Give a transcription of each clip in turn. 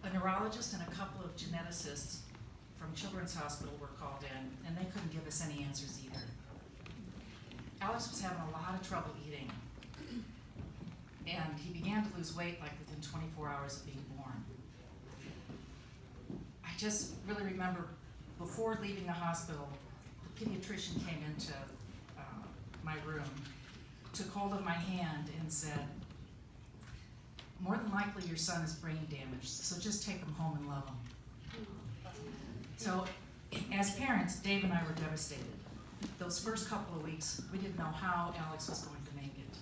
A neurologist and a couple of geneticists from Children's Hospital were called in, and they couldn't give us any answers either. Alex was having a lot of trouble eating, and he began to lose weight like within 24 hours of being born. I just really remember before leaving the hospital, the pediatrician came into my room, took hold of my hand and said, "More than likely your son is brain damaged, so just take him home and love him." So as parents, Dave and I were devastated. Those first couple of weeks, we didn't know how Alex was going to make it.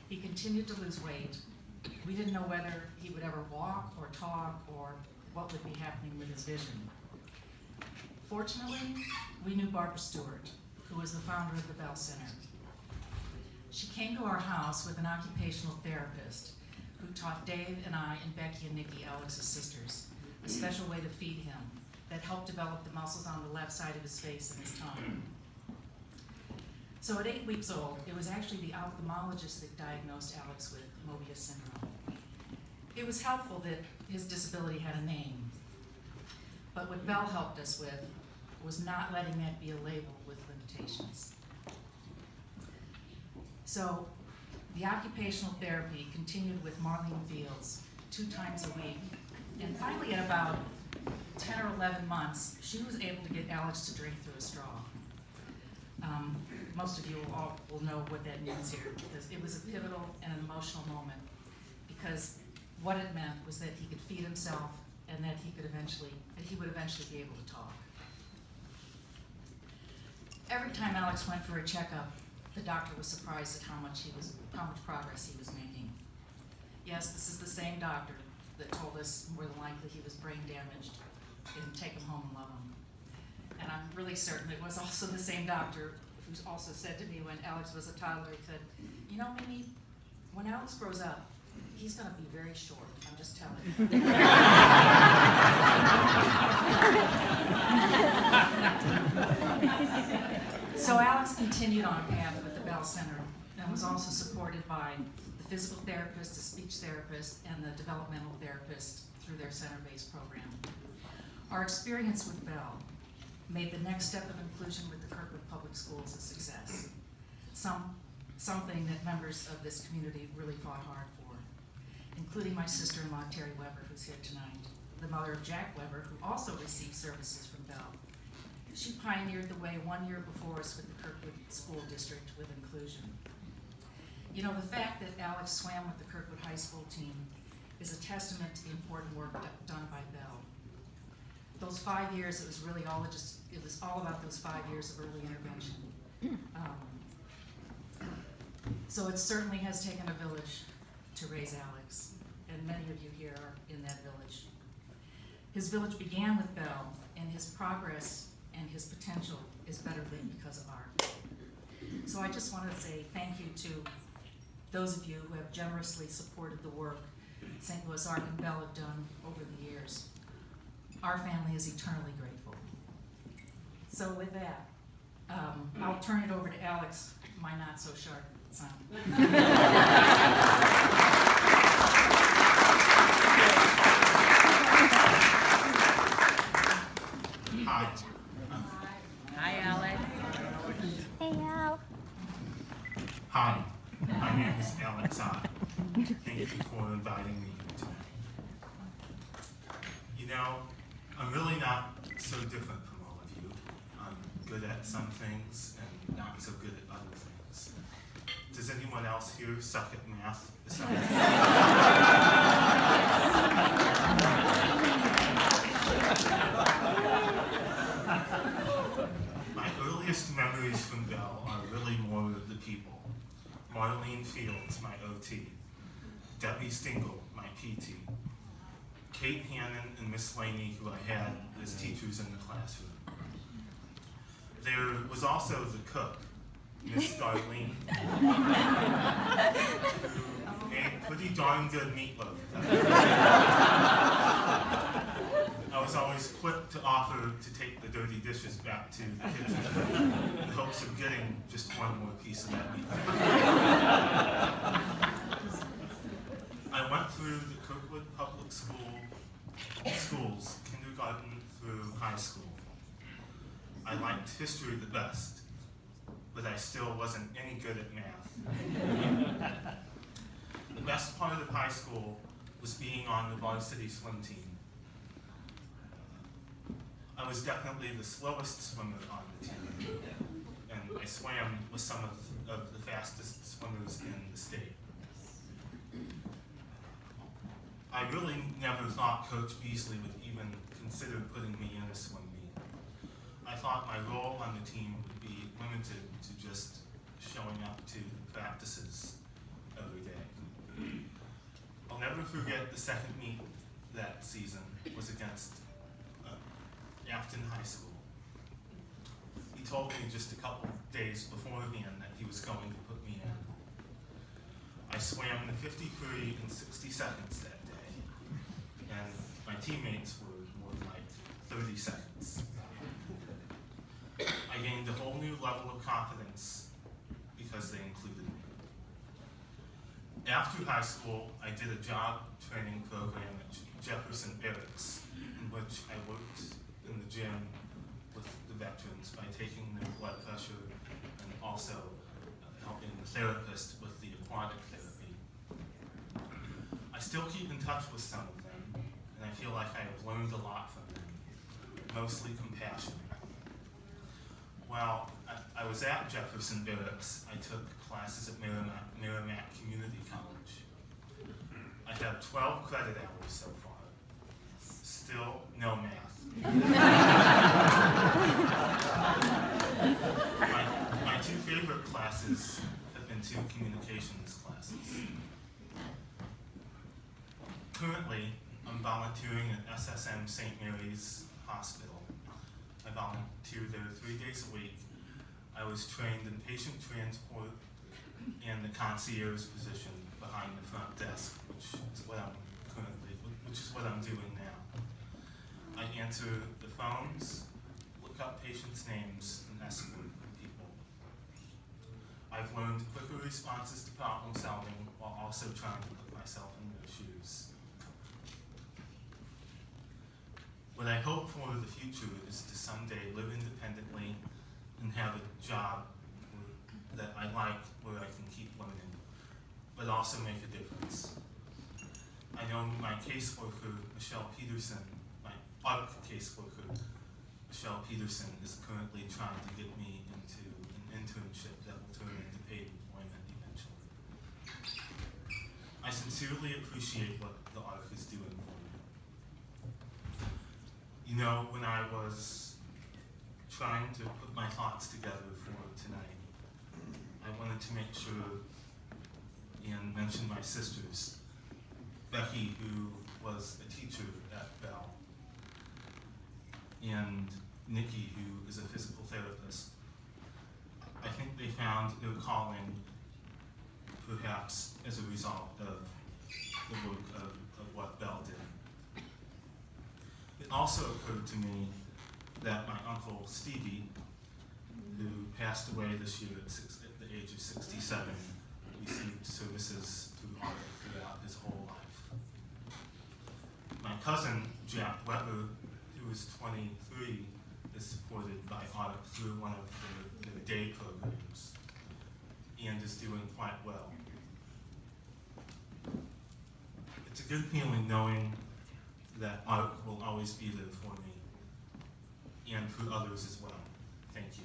He continued to lose weight. We didn't know whether he would ever walk or talk or what would be happening with his vision. Fortunately, we knew Barbara Stewart, who was the founder of the Bell Center. She came to our house with an occupational therapist who taught Dave and I and Becky and Nikki, Alex's sisters, a special way to feed him that helped develop the muscles on the left side of his face and his tongue. So at 8 weeks old, it was actually the ophthalmologist that diagnosed Alex with Mobius syndrome. It was helpful that his disability had a name, but what Bell helped us with was not letting that be a label with limitations. So the occupational therapy continued with Marlene Fields 2 times a week, and finally at about 10 or 11 months, she was able to get Alex to drink through a straw. Most of you will know what that means here, because it was a pivotal and an emotional moment, because what it meant was that he could feed himself and that he would eventually be able to talk. Every time Alex went for a checkup, the doctor was surprised at how much progress he was making. Yes, this is the same doctor that told us more than likely he was brain damaged and take him home and love him. And I'm really certain it was also the same doctor who also said to me when Alex was a toddler, he said, "You know, Mimi, when Alex grows up, he's gonna be very short, I'm just telling you." So Alex continued on a path with the Bell Center and was also supported by the physical therapist, the speech therapist, and the developmental therapist through their center-based program. Our experience with Bell made the next step of inclusion with the Kirkwood Public Schools a success. Something that members of this community really fought hard for, including my sister-in-law, Terry Weber, who's here tonight, the mother of Jack Weber, who also received services from Bell. She pioneered the way 1 year before us with the Kirkwood School District with inclusion. You know, the fact that Alex swam with the Kirkwood High School team is a testament to the important work done by Bell. Those 5 years, it was all about those 5 years of early intervention. So it certainly has taken a village to raise Alex, and many of you here are in that village. His village began with Bell, and his progress and his potential is better than because of art. So I just want to say thank you to those of you who have generously supported the work St. Louis Art and Bell have done over the years. Our family is eternally grateful. So with that, I'll turn it over to Alex, my not so sharp son. Hi. Hi, Alex. Hey, Al. Hi, my name is Alex. Thank you for inviting me here tonight. You know, I'm really not so different from all of you. I'm good at some things and not so good at other things. Does anyone else here suck at math besides My earliest memories from Bell are really more of the people. Marlene Fields, my OT. Debbie Stingle, my PT. Kate Hannon and Miss Laney, who I had as teachers in the classroom. There was also the cook, Miss Darlene, who made pretty darn good meatloaf. I was always quick to offer to take the dirty dishes back to the kitchen in hopes of getting just one more piece of that meatloaf. I went through the Kirkwood Public School high school. I liked history the best, but I still wasn't any good at math. The best part of high school was being on the varsity swim team. I was definitely the slowest swimmer on the team, and I swam with some of the fastest swimmers in the state. I really never thought Coach Beasley would even consider putting me in a swim meet. I thought my role on the team would be limited to just showing up to practices every day. I'll never forget the second meet that season was against Afton High School. He told me just a couple days beforehand that he was going to put me in. I swam the 53 in 60 seconds that day, and my teammates were more like 30 seconds. I gained a whole new level of confidence because they included me. After high school, I did a job training program at Jefferson Barracks, in which I worked in the gym with the veterans by taking their blood pressure and also helping the therapist with the aquatic therapy. I still keep in touch with some of them, and I feel like I have learned a lot from them, mostly compassion. While I was at Jefferson Barracks, I took classes at Merrimack Community College. I have 12 credit hours so far. Still no math. My two favorite classes have been two communications classes. Currently, I'm volunteering at SSM St. Mary's Hospital. I volunteer there 3 days a week. I was trained in patient transport and the concierge position behind the front desk, which is what I'm doing now. I answer the phones, look up patients' names, and escort people. I've learned quicker responses to problem solving while also trying to put myself in their shoes. What I hope for the future is to someday live independently and have a job that I like, where I can keep learning, but also make a difference. I know my caseworker, Michelle Peterson, my ARC caseworker, Michelle Peterson, is currently trying to get me into an internship that will turn into paid employment eventually. I sincerely appreciate what the ARC is doing for me. You know, when I was trying to put my thoughts together for tonight, I wanted to make sure and mention my sisters, Becky, who was a teacher at Bell, and Nikki, who is a physical therapist. I think they found their calling perhaps as a result of the work of what Bell did. It also occurred to me that my uncle Stevie, who passed away this year at the age of 67, received services through ARC throughout his whole life. My cousin, Jack Weber, who is 23, is supported by ARC through one of their day programs and is doing quite well. It's a good feeling knowing that ARC will always be there for me and for others as well. Thank you.